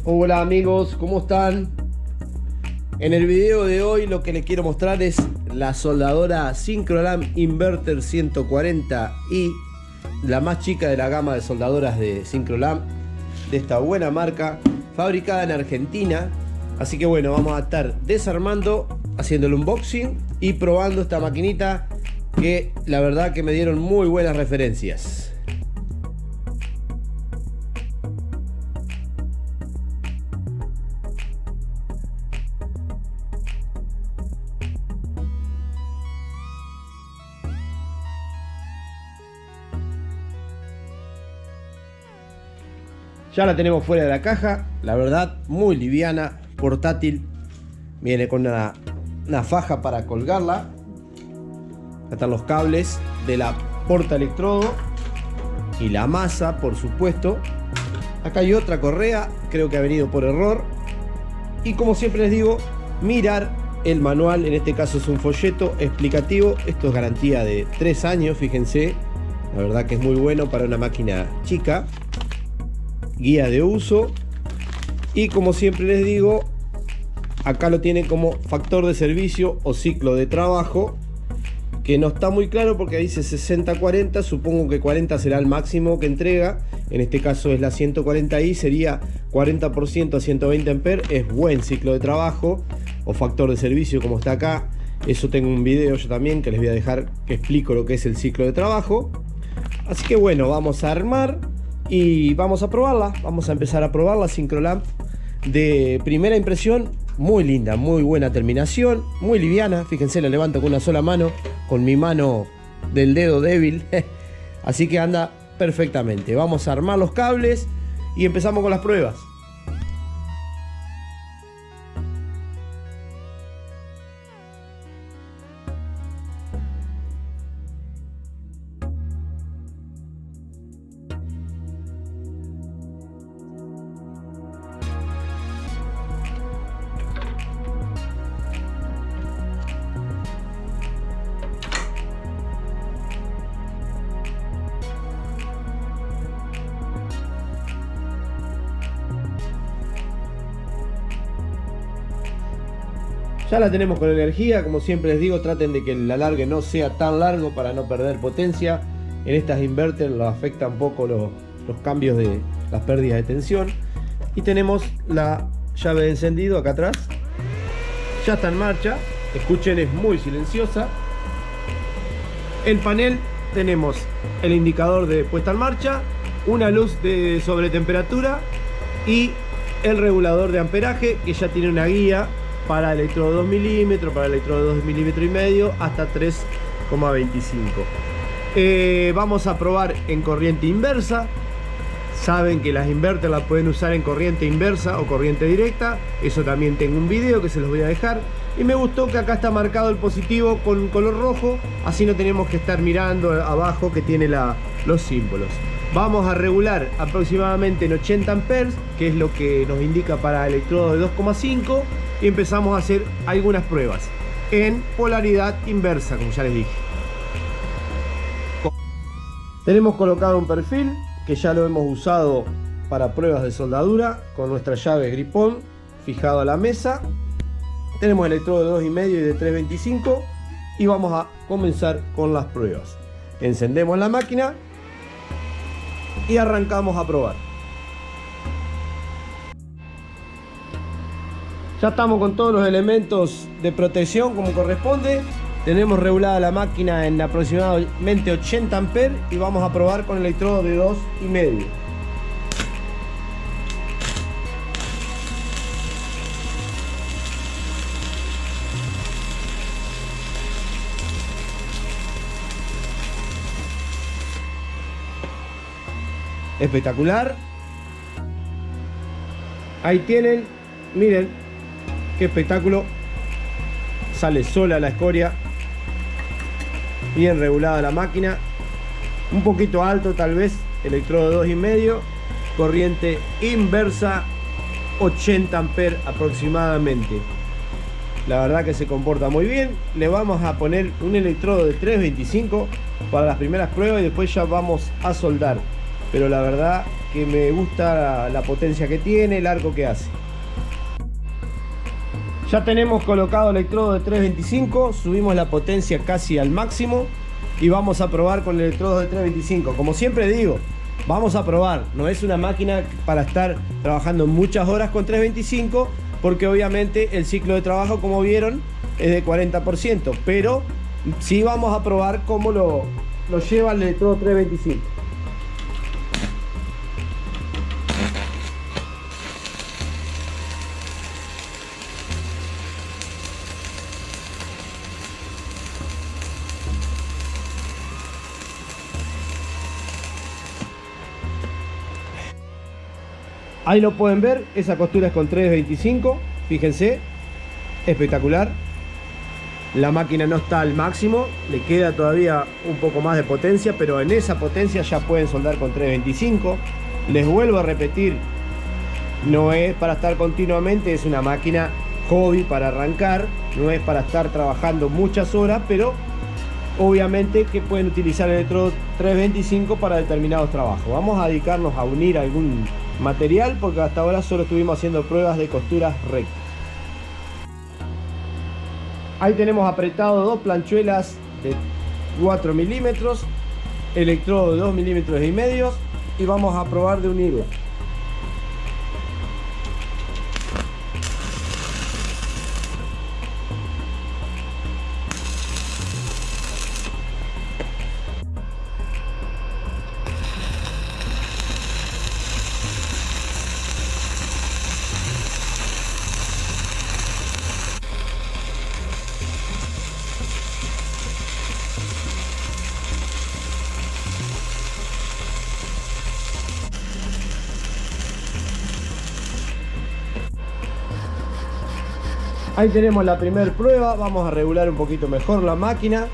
Hola amigos, ¿cómo están? En el video de hoy lo que les quiero mostrar es la soldadora Syncrolam Inverter 140i, la más chica de la gama de soldadoras de Syncrolam, de esta buena marca, fabricada en Argentina. Así que bueno, vamos a estar desarmando, haciendo el unboxing y probando esta maquinita que la verdad que me dieron muy buenas referencias. Ya la tenemos fuera de la caja, la verdad muy liviana, portátil. Viene con una faja para colgarla. Acá están los cables de la porta electrodo y la masa, por supuesto. Acá hay otra correa, creo que ha venido por error. Y como siempre les digo, mirar el manual, en este caso es un folleto explicativo. Esto es garantía de 3 años, fíjense. La verdad que es muy bueno para una máquina chica. Guía de uso, y como siempre les digo, acá lo tiene como factor de servicio o ciclo de trabajo, que no está muy claro porque dice 60-40, supongo que 40 será el máximo que entrega. En este caso es la 140i, sería 40% a 120 amperes. Es buen ciclo de trabajo o factor de servicio como está acá. Eso tengo un video yo también que les voy a dejar, que explico lo que es el ciclo de trabajo. Así que bueno, vamos a armar y vamos a probarla. Vamos a empezar a probar la Syncrolam. De primera impresión, muy linda, muy buena terminación, muy liviana. Fíjense, la levanto con una sola mano, con mi mano del dedo débil. Así que anda perfectamente. Vamos a armar los cables y empezamos con las pruebas. Ya la tenemos con energía. Como siempre les digo, traten de que el alargue no sea tan largo para no perder potencia. En estas inverter lo afecta un poco los cambios de las pérdidas de tensión. Y tenemos la llave de encendido acá atrás. Ya está en marcha. Escuchen, es muy silenciosa. El panel, tenemos el indicador de puesta en marcha, una luz de sobretemperatura y el regulador de amperaje, que ya tiene una guía para electrodo 2 milímetros, para electrodo 2 milímetros y medio, hasta 3,25. Vamos a probar en corriente inversa. Saben que las inverter las pueden usar en corriente inversa o corriente directa. Eso también tengo un video que se los voy a dejar. Y me gustó que acá está marcado el positivo con color rojo, así no tenemos que estar mirando abajo que tiene los símbolos. Vamos a regular aproximadamente en 80 amperes, que es lo que nos indica para electrodo de 2,5, y empezamos a hacer algunas pruebas en polaridad inversa, como ya les dije. Tenemos colocado un perfil que ya lo hemos usado para pruebas de soldadura, con nuestra llave gripón fijado a la mesa. Tenemos electrodo de 2,5 y de 3,25 y vamos a comenzar con las pruebas. Encendemos la máquina y arrancamos a probar. Ya estamos con todos los elementos de protección como corresponde. Tenemos regulada la máquina en aproximadamente 80 amperes y vamos a probar con electrodo de 2,5. Espectacular. Ahí tienen, miren qué espectáculo. Sale sola la escoria. Bien regulada la máquina. Un poquito alto tal vez. Electrodo 2,5. Corriente inversa 80 amperes aproximadamente. La verdad que se comporta muy bien. Le vamos a poner un electrodo de 3,25 para las primeras pruebas y después ya vamos a soldar. Pero la verdad que me gusta la potencia que tiene, el arco que hace. Ya tenemos colocado electrodo de 325, subimos la potencia casi al máximo y vamos a probar con el electrodo de 325. Como siempre digo, vamos a probar, no es una máquina para estar trabajando muchas horas con 325, porque obviamente el ciclo de trabajo, como vieron, es de 40%, pero sí vamos a probar cómo lo lleva el electrodo 325. Ahí lo pueden ver, esa costura es con 325, fíjense, espectacular. La máquina no está al máximo, le queda todavía un poco más de potencia, pero en esa potencia ya pueden soldar con 325. Les vuelvo a repetir, no es para estar continuamente, es una máquina hobby para arrancar, no es para estar trabajando muchas horas, pero obviamente que pueden utilizar el electrodo 325 para determinados trabajos. Vamos a dedicarnos a unir algún material, porque hasta ahora solo estuvimos haciendo pruebas de costuras rectas. Ahí tenemos apretado dos planchuelas de 4 milímetros, electrodo de 2 milímetros y medio, y vamos a probar de unirlo. Ahí tenemos la primera prueba, vamos a regular un poquito mejor la máquina.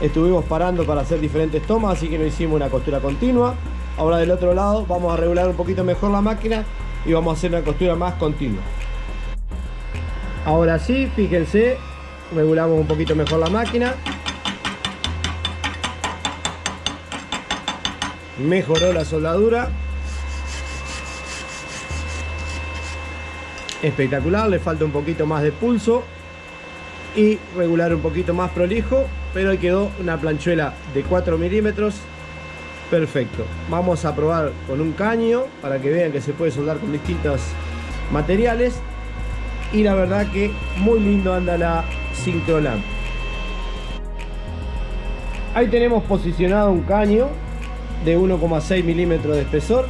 Estuvimos parando para hacer diferentes tomas, así que no hicimos una costura continua. Ahora del otro lado vamos a regular un poquito mejor la máquina y vamos a hacer una costura más continua. Ahora sí, fíjense, regulamos un poquito mejor la máquina. Mejoró la soldadura. Espectacular, le falta un poquito más de pulso y regular un poquito más prolijo, pero ahí quedó una planchuela de 4 milímetros. Perfecto. Vamos a probar con un caño para que vean que se puede soldar con distintos materiales, y la verdad que muy lindo anda la Syncrolamp. Ahí tenemos posicionado un caño de 1,6 milímetros de espesor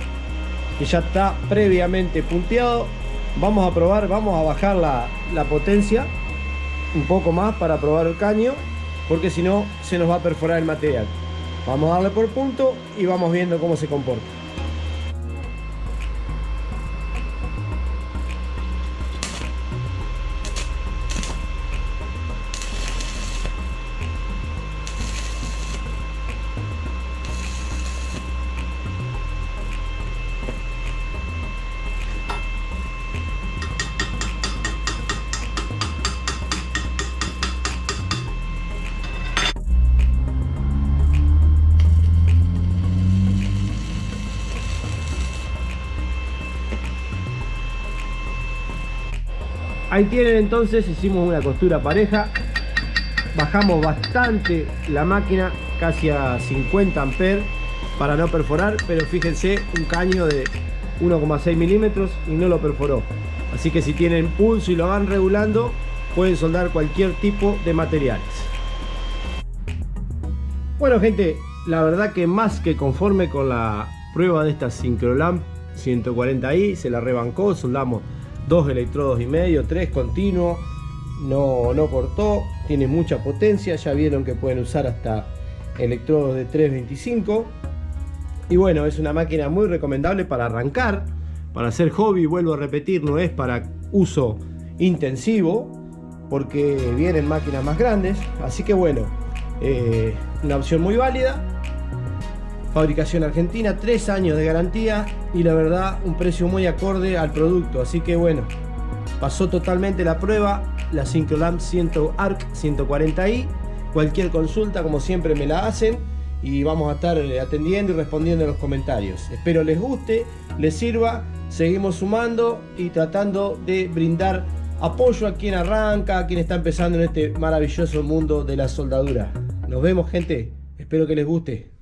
que ya está previamente punteado. Vamos a probar, vamos a bajar la potencia un poco más para probar el caño, porque si no se nos va a perforar el material. Vamos a darle por punto y vamos viendo cómo se comporta. Ahí tienen, entonces hicimos una costura pareja, bajamos bastante la máquina, casi a 50 amperes para no perforar, pero fíjense, un caño de 1,6 milímetros y no lo perforó. Así que si tienen pulso y lo van regulando, pueden soldar cualquier tipo de materiales. Bueno gente, la verdad que más que conforme con la prueba de esta Syncrolamp 140i, se la rebancó, soldamos 2 electrodos y medio, 3 continuos, no cortó, tiene mucha potencia, ya vieron que pueden usar hasta electrodos de 325, y bueno, es una máquina muy recomendable para arrancar, para hacer hobby. Vuelvo a repetir, no es para uso intensivo, porque vienen máquinas más grandes, así que bueno, una opción muy válida. Fabricación argentina, 3 años de garantía y la verdad un precio muy acorde al producto. Así que bueno, pasó totalmente la prueba la Syncrolamp ARC 140i. Cualquier consulta, como siempre, me la hacen y vamos a estar atendiendo y respondiendo en los comentarios. Espero les guste. les sirva. Seguimos sumando y tratando de brindar apoyo a quien arranca, a quien está empezando en este maravilloso mundo de la soldadura. Nos vemos, gente. Espero que les guste.